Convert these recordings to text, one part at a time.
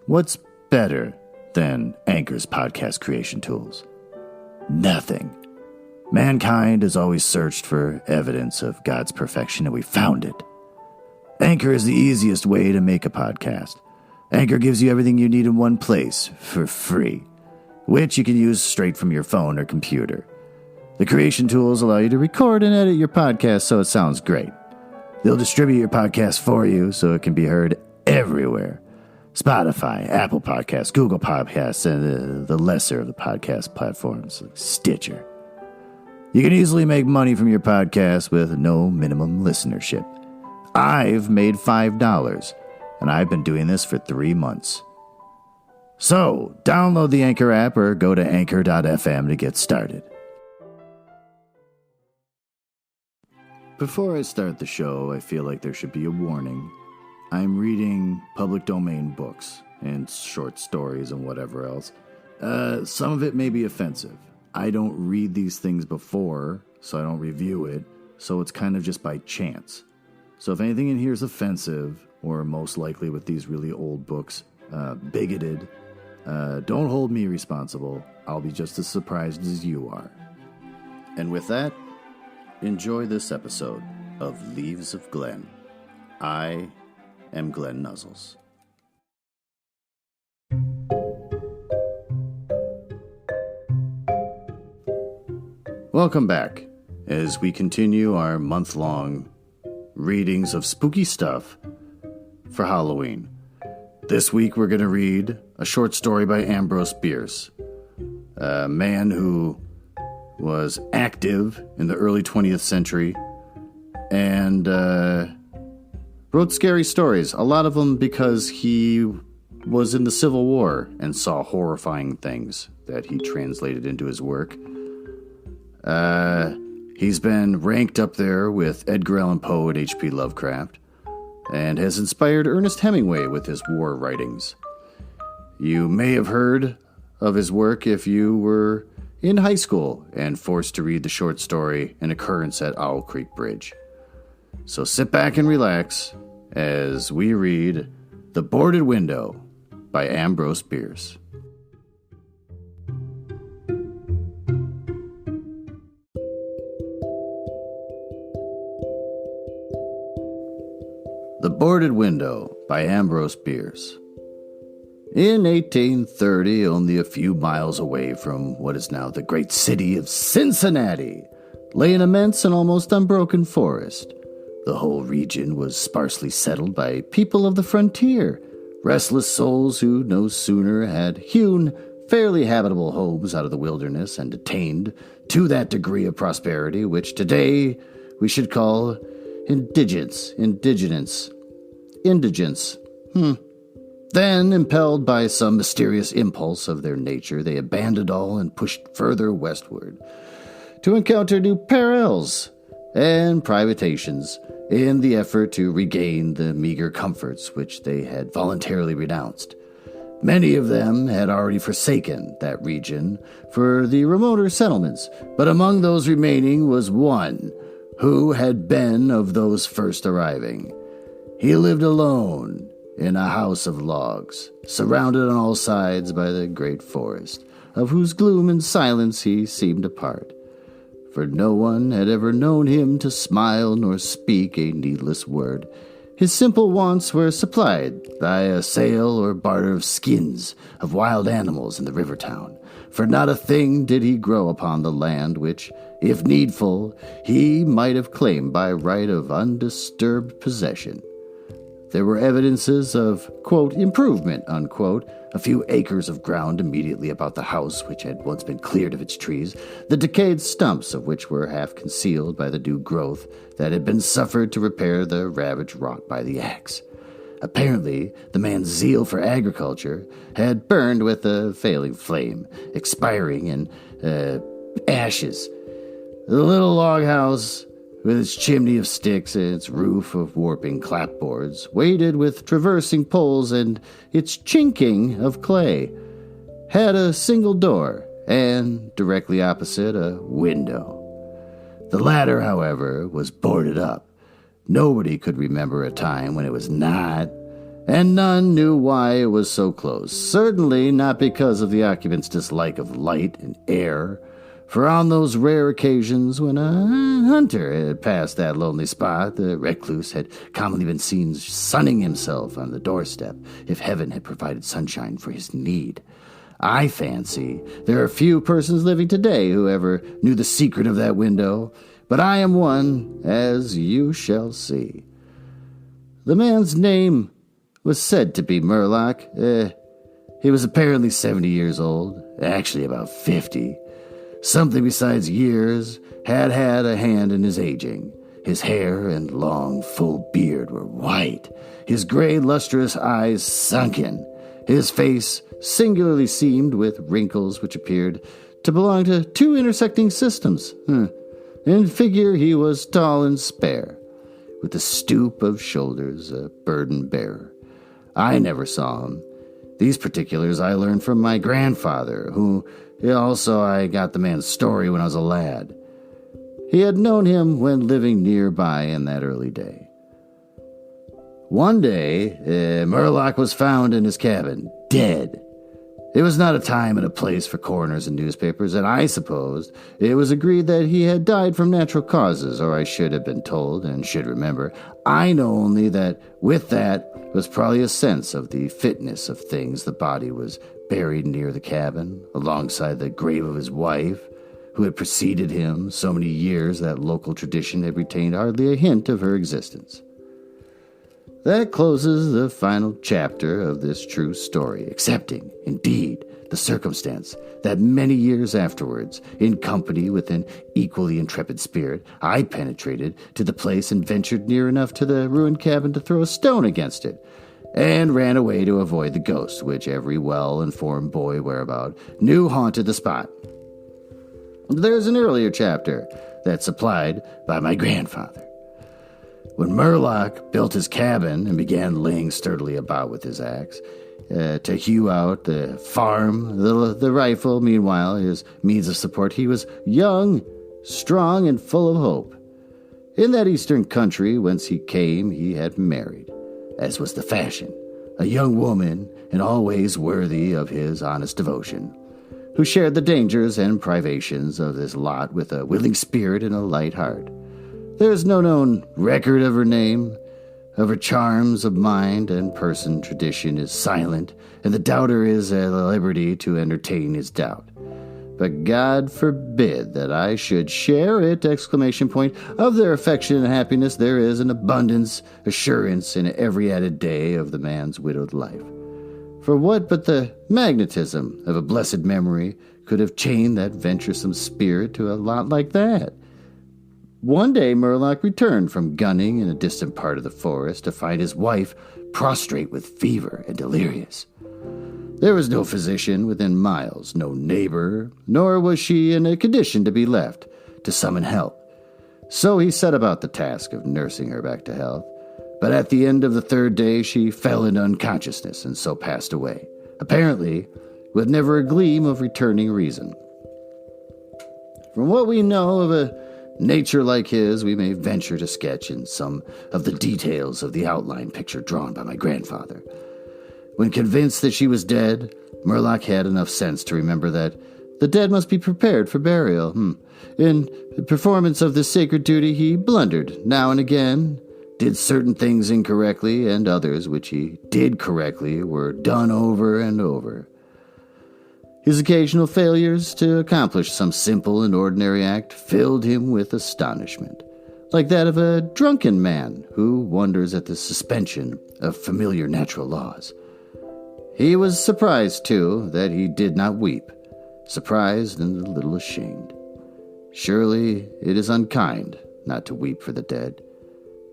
What's better than Anchor's podcast creation tools? Nothing. Mankind has always searched for evidence of God's perfection, and we found it. Anchor is the easiest way to make a podcast. Anchor gives you everything you need in one place for free, which you can use straight from your phone or computer. The creation tools allow you to record and edit your podcast so it sounds great. They'll distribute your podcast for you so it can be heard everywhere. Spotify, Apple Podcasts, Google Podcasts, and the lesser of the podcast platforms like Stitcher. You can easily make money from your podcast with no minimum listenership. I've made $5, and I've been doing this for 3 months. So, download the Anchor app or go to anchor.fm to get started. Before I start the show, I feel like there should be a warning. I'm reading public domain books and short stories and whatever else. Some of it may be offensive. I don't read these things before, so I don't review it, so it's kind of just by chance. So if anything in here is offensive, or most likely with these really old books, bigoted, don't hold me responsible. I'll be just as surprised as you are. And with that, enjoy this episode of Leaves of Glen. I am Glenn Nuzzles. Welcome back as we continue our month-long readings of spooky stuff for Halloween. This week we're going to read a short story by Ambrose Bierce, a man who was active in the early 20th century and wrote scary stories, a lot of them because he was in the Civil War and saw horrifying things that he translated into his work. He's been ranked up there with Edgar Allan Poe and H.P. Lovecraft, and has inspired Ernest Hemingway with his war writings. You may have heard of his work if you were in high school and forced to read the short story An Occurrence at Owl Creek Bridge. So sit back and relax as we read The Boarded Window by Ambrose Bierce. The Boarded Window by Ambrose Bierce. In 1830, only a few miles away from what is now the great city of Cincinnati, lay an immense and almost unbroken forest. The whole region was sparsely settled by people of the frontier, restless souls who no sooner had hewn fairly habitable homes out of the wilderness and attained to that degree of prosperity which today we should call indigence. Then, impelled by some mysterious impulse of their nature, they abandoned all and pushed further westward to encounter new perils and privations in the effort to regain the meager comforts which they had voluntarily renounced. Many of them had already forsaken that region for the remoter settlements, but among those remaining was one who had been of those first arriving. He lived alone in a house of logs, surrounded on all sides by the great forest, of whose gloom and silence he seemed a part. For no one had ever known him to smile nor speak a needless word. His simple wants were supplied by a sale or barter of skins of wild animals in the river town, for not a thing did he grow upon the land which, if needful, he might have claimed by right of undisturbed possession. There were evidences of, quote, improvement, unquote, a few acres of ground immediately about the house which had once been cleared of its trees, the decayed stumps of which were half concealed by the new growth that had been suffered to repair the ravage wrought by the axe. Apparently, the man's zeal for agriculture had burned with a failing flame, expiring in ashes. The little log house, with its chimney of sticks and its roof of warping clapboards, weighted with traversing poles and its chinking of clay, had a single door, and directly opposite a window. The latter, however, was boarded up. Nobody could remember a time when it was not, and none knew why it was so close. Certainly not because of the occupant's dislike of light and air, for on those rare occasions when a hunter had passed that lonely spot, the recluse had commonly been seen sunning himself on the doorstep, if heaven had provided sunshine for his need. I fancy there are few persons living today who ever knew the secret of that window, but I am one, as you shall see. The man's name was said to be Murlock. He was apparently 70 years old, actually about 50. Something besides years had a hand in his aging. His hair and long, full beard were white, his gray, lustrous eyes sunken, his face singularly seamed with wrinkles which appeared to belong to two intersecting systems. In figure he was tall and spare, with the stoop of shoulders, a burden-bearer. I never saw him. These particulars I learned from my grandfather, who also I got the man's story when I was a lad. He had known him when living nearby in that early day. One day, Murlock was found in his cabin, dead. It was not a time and a place for coroners and newspapers, and I supposed it was agreed that he had died from natural causes, or I should have been told and should remember. I know only that with that was probably a sense of the fitness of things. The body was buried near the cabin, alongside the grave of his wife, who had preceded him so many years that local tradition had retained hardly a hint of her existence. That closes the final chapter of this true story, excepting, indeed, the circumstance that many years afterwards, in company with an equally intrepid spirit, I penetrated to the place and ventured near enough to the ruined cabin to throw a stone against it, and ran away to avoid the ghost which every well-informed boy whereabout knew haunted the spot. There's an earlier chapter that's supplied by my grandfather. When Murlock built his cabin and began laying sturdily about with his axe, to hew out the farm, the rifle, meanwhile, his means of support, he was young, strong, and full of hope. In that eastern country whence he came, he had married, as was the fashion, a young woman, and always worthy of his honest devotion, who shared the dangers and privations of this lot with a willing spirit and a light heart. There is no known record of her name. Of her charms of mind and person, tradition is silent, and the doubter is at liberty to entertain his doubt. But God forbid that I should share it! Of their affection and happiness there is an abundance, assurance in every added day of the man's widowed life. For what but the magnetism of a blessed memory could have chained that venturesome spirit to a lot like that? One day Murlock returned from gunning in a distant part of the forest to find his wife prostrate with fever and delirious. There was no physician within miles, no neighbor, nor was she in a condition to be left to summon help. So he set about the task of nursing her back to health, but at the end of the third day she fell into unconsciousness and so passed away, apparently with never a gleam of returning reason. From what we know of a nature like his, we may venture to sketch in some of the details of the outline picture drawn by my grandfather. When convinced that she was dead, Murlock had enough sense to remember that the dead must be prepared for burial. In the performance of this sacred duty, he blundered now and again, did certain things incorrectly, and others which he did correctly were done over and over. His occasional failures to accomplish some simple and ordinary act filled him with astonishment, like that of a drunken man who wonders at the suspension of familiar natural laws. He was surprised, too, that he did not weep, surprised and a little ashamed. Surely it is unkind not to weep for the dead.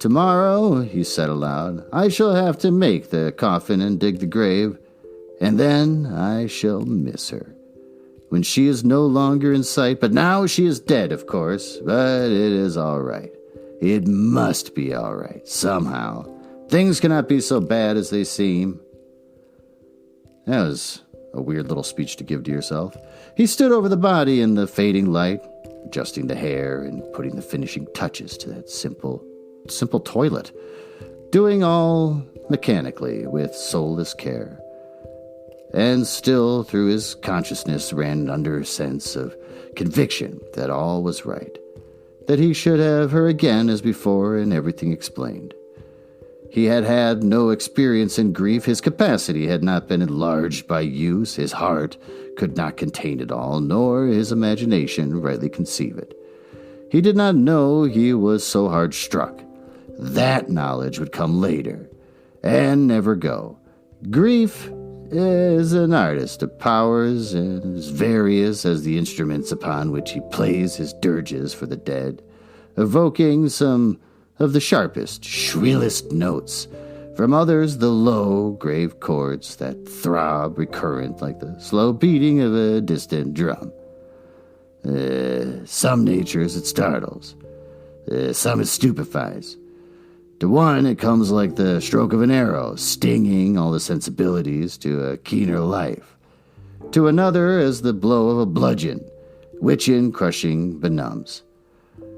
Tomorrow, he said aloud, I shall have to make the coffin and dig the grave, and then I shall miss her, when she is no longer in sight. But now she is dead, of course, but it is all right. It must be all right, somehow. Things cannot be so bad as they seem. That was a weird little speech to give to yourself. He stood over the body in the fading light, adjusting the hair and putting the finishing touches to that simple toilet. doing all mechanically with soulless care. And still through his consciousness ran an under sense of conviction that all was right, that he should have her again as before and everything explained. He had had no experience in grief. His capacity had not been enlarged by use. His heart could not contain it all, nor his imagination rightly conceive it. He did not know he was so hard struck. That knowledge would come later, and never go. Grief is an artist of powers and as various as the instruments upon which he plays his dirges for the dead, evoking some of the sharpest, shrillest notes, from others the low, grave chords that throb recurrent like the slow beating of a distant drum. Some natures it startles, some it stupefies. To one it comes like the stroke of an arrow, stinging all the sensibilities to a keener life. To another as the blow of a bludgeon, which in crushing benumbs.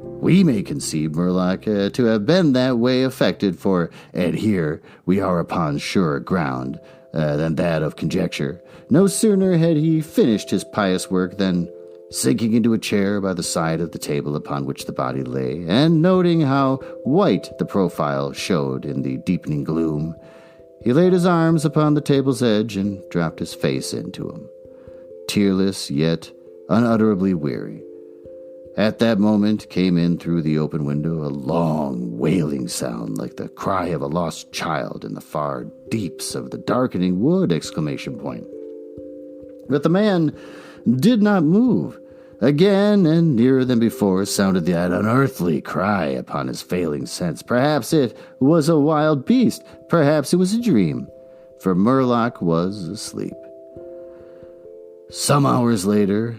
We may conceive Murlock to have been that way affected, for, and here we are upon surer ground than that of conjecture. No sooner had he finished his pious work than, sinking into a chair by the side of the table upon which the body lay, and noting how white the profile showed in the deepening gloom, he laid his arms upon the table's edge and dropped his face into them, tearless yet unutterably weary. At that moment came in through the open window a long, wailing sound like the cry of a lost child in the far deeps of the darkening wood! But the man did not move. Again and nearer than before sounded that unearthly cry upon his failing sense. Perhaps it was a wild beast. Perhaps it was a dream, for Murlock was asleep. Some hours later,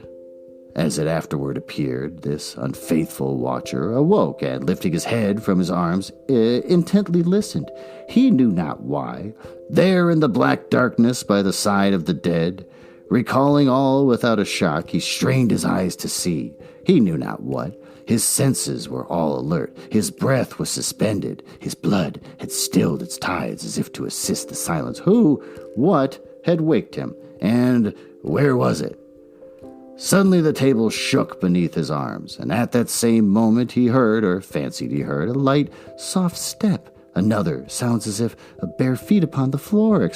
as it afterward appeared, this unfaithful watcher awoke and, lifting his head from his arms, intently listened. He knew not why. There in the black darkness by the side of the dead, recalling all without a shock, he strained his eyes to see. He knew not what. His senses were all alert. His breath was suspended. His blood had stilled its tides as if to assist the silence. Who, what, had waked him? And where was it? Suddenly the table shook beneath his arms, and at that same moment he heard, or fancied he heard, a light, soft step. Another, sounds as if a bare feet upon the floor!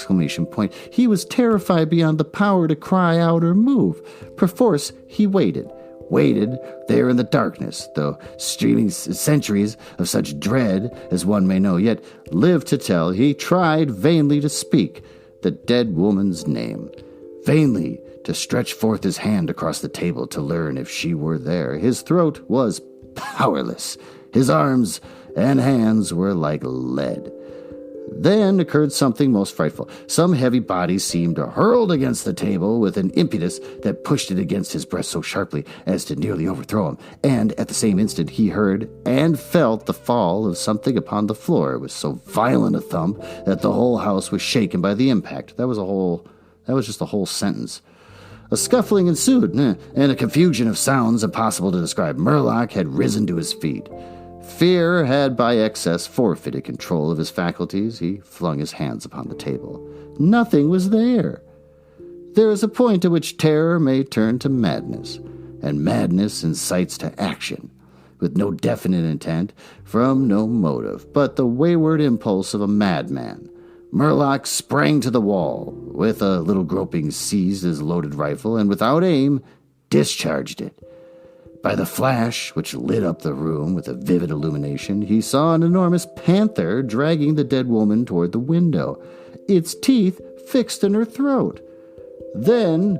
He was terrified beyond the power to cry out or move. Perforce he waited there in the darkness, though streaming centuries of such dread as one may know, yet live to tell. He tried vainly to speak the dead woman's name, vainly to stretch forth his hand across the table to learn if she were there. His throat was powerless. His arms and hands were like lead. Then occurred something most frightful. Some heavy body seemed hurled against the table with an impetus that pushed it against his breast so sharply as to nearly overthrow him, and at the same instant he heard and felt the fall of something upon the floor with so violent a thump that the whole house was shaken by the impact. That was just a whole sentence. A scuffling ensued, and a confusion of sounds impossible to describe. Murlock had risen to his feet. Fear had by excess forfeited control of his faculties. He flung his hands upon the table. Nothing was there. There is a point at which terror may turn to madness, and madness incites to action, with no definite intent, from no motive, but the wayward impulse of a madman. Murlock sprang to the wall, with a little groping seized his loaded rifle, and without aim, discharged it. By the flash which lit up the room with a vivid illumination, he saw an enormous panther dragging the dead woman toward the window, its teeth fixed in her throat. Then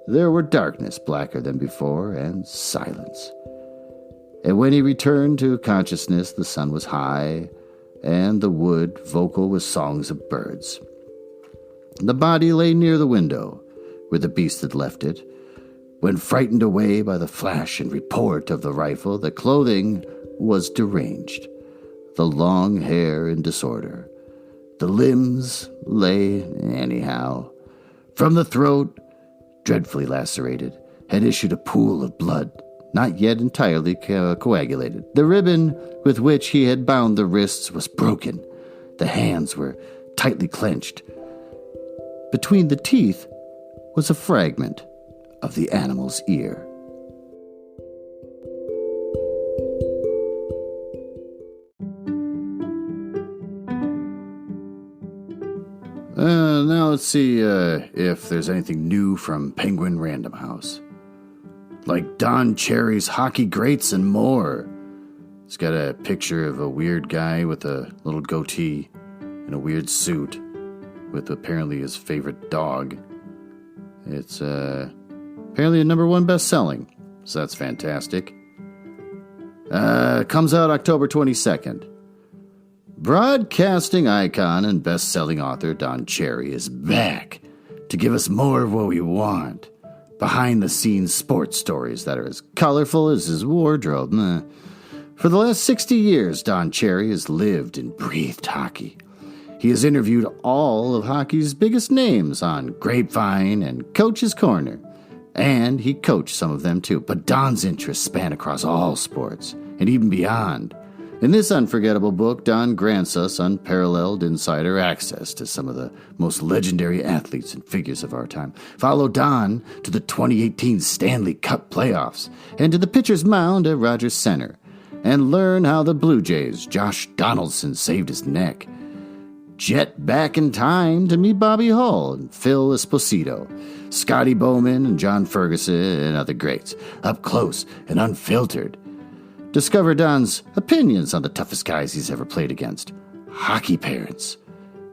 there were darkness blacker than before, and silence. And when he returned to consciousness, the sun was high, and the wood vocal with songs of birds. The body lay near the window, where the beast had left it. When frightened away by the flash and report of the rifle, the clothing was deranged, the long hair in disorder. The limbs lay anyhow. From the throat, dreadfully lacerated, had issued a pool of blood, not yet entirely coagulated. The ribbon with which he had bound the wrists was broken. The hands were tightly clenched. Between the teeth was a fragment of the animal's ear. Now let's see if there's anything new from Penguin Random House. Like Don Cherry's hockey greats and more. It's got a picture of a weird guy with a little goatee and a weird suit with apparently his favorite dog. It's apparently a #1 best-selling, so that's fantastic. Comes out October 22nd. Broadcasting icon and best-selling author Don Cherry is back to give us more of what we want. Behind-the-scenes sports stories that are as colorful as his wardrobe. For the last 60 years, Don Cherry has lived and breathed hockey. He has interviewed all of hockey's biggest names on Grapevine and Coach's Corner. And he coached some of them too. But Don's interests span across all sports and even beyond. In this unforgettable book, Don grants us unparalleled insider access to some of the most legendary athletes and figures of our time. Follow Don to the 2018 Stanley Cup playoffs and to the pitcher's mound at Rogers Center, and learn how the Blue Jays' Josh Donaldson saved his neck. Jet back in time to meet Bobby Hull and Phil Esposito, Scotty Bowman and John Ferguson and other greats, up close and unfiltered. Discover Don's opinions on the toughest guys he's ever played against, hockey parents,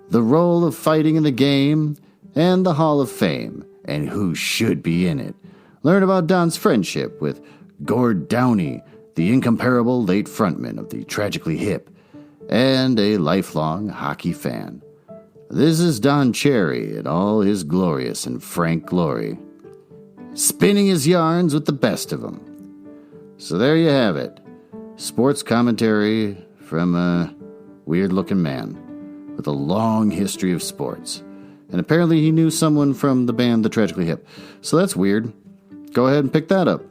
the role of fighting in the game, and the Hall of Fame, and who should be in it. Learn about Don's friendship with Gord Downie, the incomparable late frontman of the Tragically Hip, and a lifelong hockey fan. This is Don Cherry in all his glorious and frank glory, spinning his yarns with the best of them. So there you have it. Sports commentary from a weird-looking man with a long history of sports. And apparently he knew someone from the band The Tragically Hip. So that's weird. Go ahead and pick that up.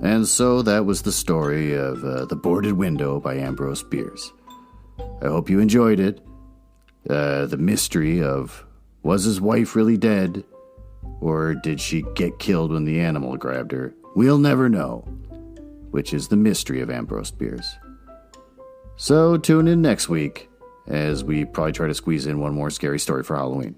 And so that was the story of The Boarded Window by Ambrose Bierce. I hope you enjoyed it. The mystery of, was his wife really dead? Or did she get killed when the animal grabbed her? We'll never know. Which is the mystery of Ambrose Bierce. So tune in next week as we probably try to squeeze in one more scary story for Halloween.